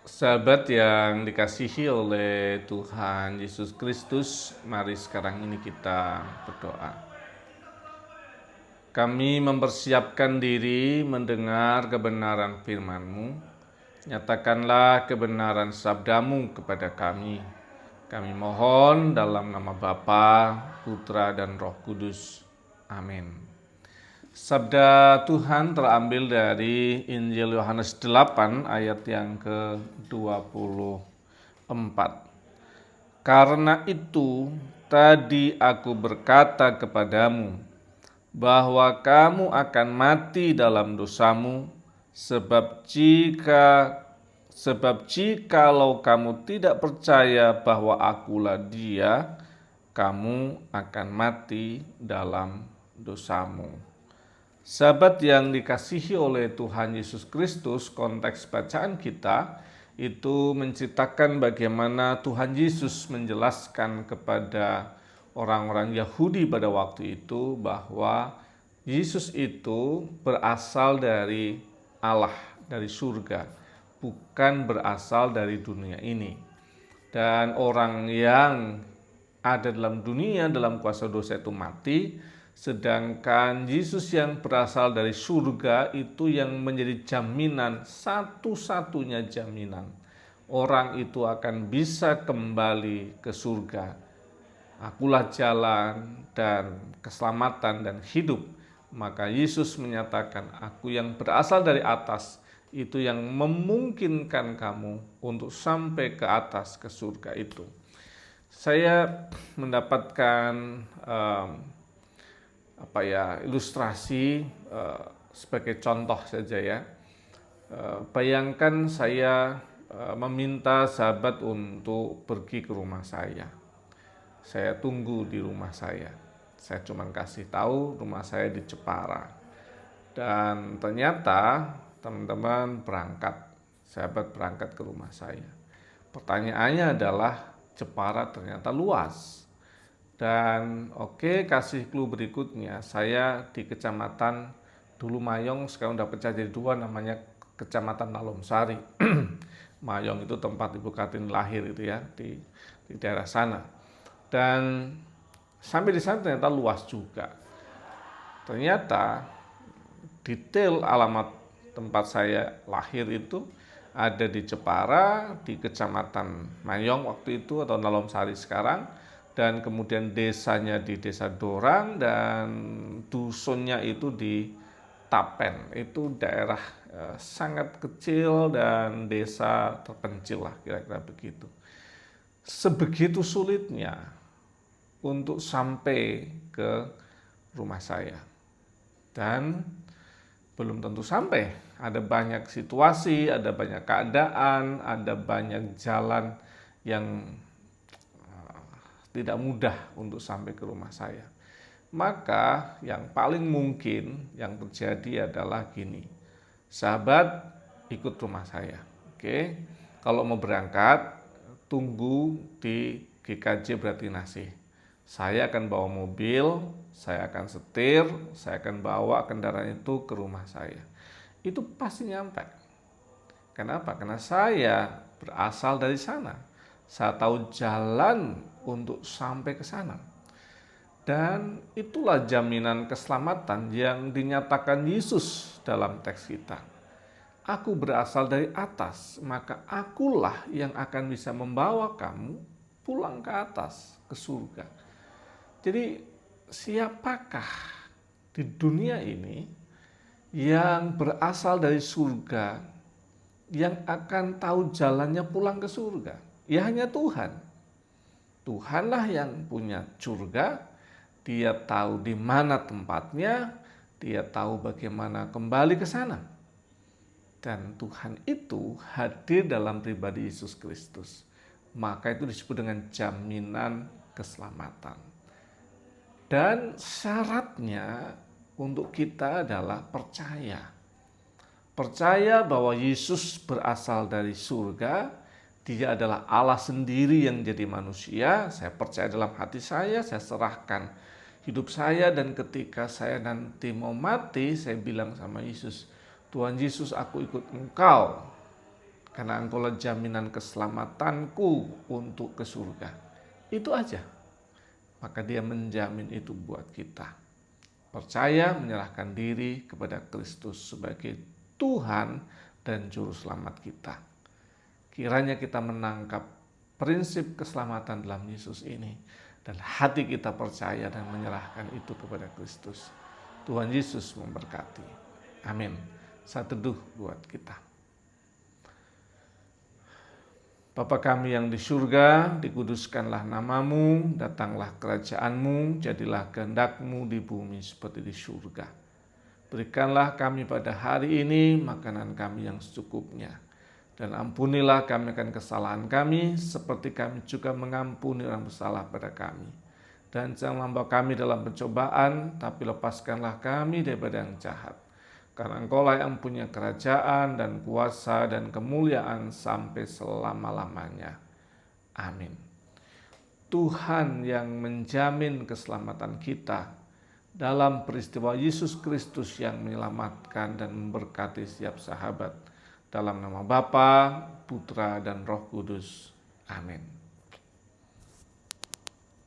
Sahabat yang dikasihi oleh Tuhan Yesus Kristus, mari sekarang ini kita berdoa. Kami mempersiapkan diri mendengar kebenaran firman-Mu. Nyatakanlah kebenaran sabdamu kepada kami. Kami mohon dalam nama Bapa, Putra, dan Roh Kudus. Amin. Sabda Tuhan terambil dari Injil Yohanes 8 ayat yang ke-24. Karena itu tadi aku berkata kepadamu bahwa kamu akan mati dalam dosamu, sebab jikalau kamu tidak percaya bahwa akulah Dia, kamu akan mati dalam dosamu. Sahabat yang dikasihi oleh Tuhan Yesus Kristus, konteks bacaan kita itu menceritakan bagaimana Tuhan Yesus menjelaskan kepada orang-orang Yahudi pada waktu itu bahwa Yesus itu berasal dari Allah, dari surga, bukan berasal dari dunia ini. Dan orang yang ada dalam dunia, dalam kuasa dosa itu mati, sedangkan Yesus yang berasal dari surga itu yang menjadi jaminan, satu-satunya jaminan orang itu akan bisa kembali ke surga. Akulah jalan dan keselamatan dan hidup. Maka Yesus menyatakan, aku yang berasal dari atas, itu yang memungkinkan kamu untuk sampai ke atas, ke surga itu. Saya mendapatkan ilustrasi sebagai contoh saja ya. Bayangkan saya meminta sahabat untuk pergi ke rumah saya. Saya tunggu di rumah saya. Saya cuma kasih tahu rumah saya di Jepara. Dan ternyata teman-teman berangkat, sahabat berangkat ke rumah saya. Pertanyaannya adalah Jepara ternyata luas. Dan kasih clue berikutnya, saya di kecamatan dulu Mayong, sekarang udah pecah jadi dua, namanya Kecamatan Nalomsari. Mayong itu tempat Ibu Kartini lahir itu ya, di daerah sana. Dan sampai di sana ternyata luas juga. Ternyata detail alamat tempat saya lahir itu ada di Jepara, di Kecamatan Mayong waktu itu atau Nalomsari sekarang, dan kemudian desanya di Desa Dorang, dan dusunnya itu di Tapen. Itu daerah sangat kecil dan desa terpencil lah, kira-kira begitu. Sebegitu sulitnya untuk sampai ke rumah saya. Dan belum tentu sampai. Ada banyak situasi, ada banyak keadaan, ada banyak jalan yang tidak mudah untuk sampai ke rumah saya. Maka yang paling mungkin yang terjadi adalah gini. Sahabat ikut rumah saya. Oke. Kalau mau berangkat, tunggu di GKJ Bratinasih. Saya akan bawa mobil, saya akan setir, saya akan bawa kendaraan itu ke rumah saya. Itu pasti nyampe. Kenapa? Karena saya berasal dari sana. Saya tahu jalan untuk sampai ke sana. Dan itulah jaminan keselamatan yang dinyatakan Yesus dalam teks kita. Aku berasal dari atas, maka akulah yang akan bisa membawa kamu pulang ke atas, ke surga. Jadi siapakah di dunia ini yang berasal dari surga, yang akan tahu jalannya pulang ke surga? Ya hanya Tuhan. Tuhanlah yang punya surga, Dia tahu di mana tempatnya, Dia tahu bagaimana kembali ke sana. Dan Tuhan itu hadir dalam pribadi Yesus Kristus. Maka itu disebut dengan jaminan keselamatan. Dan syaratnya untuk kita adalah percaya. Percaya bahwa Yesus berasal dari surga, Dia adalah Allah sendiri yang jadi manusia. Saya percaya dalam hati saya serahkan hidup saya, dan ketika saya nanti mau mati, saya bilang sama Yesus, Tuhan Yesus, aku ikut Engkau. Karena Engkaulah jaminan keselamatanku untuk ke surga. Itu aja. Maka dia menjamin itu buat kita. Percaya, menyerahkan diri kepada Kristus sebagai Tuhan dan Juru Selamat kita. Kiranya kita menangkap prinsip keselamatan dalam Yesus ini. Dan hati kita percaya dan menyerahkan itu kepada Kristus. Tuhan Yesus memberkati. Amin. Saya teduh buat kita. Bapa kami yang di surga, dikuduskanlah namamu, datanglah kerajaanmu, jadilah kehendak-Mu di bumi seperti di surga. Berikanlah kami pada hari ini makanan kami yang secukupnya. Dan ampunilah kami akan kesalahan kami, seperti kami juga mengampuni orang bersalah pada kami. Dan jangan membawa kami dalam pencobaan, tapi lepaskanlah kami daripada yang jahat. Karena Engkaulah yang punya kerajaan dan kuasa dan kemuliaan sampai selama-lamanya. Amin. Tuhan yang menjamin keselamatan kita dalam peristiwa Yesus Kristus yang menyelamatkan dan memberkati setiap sahabat. Dalam nama Bapa, Putra, dan Roh Kudus. Amin.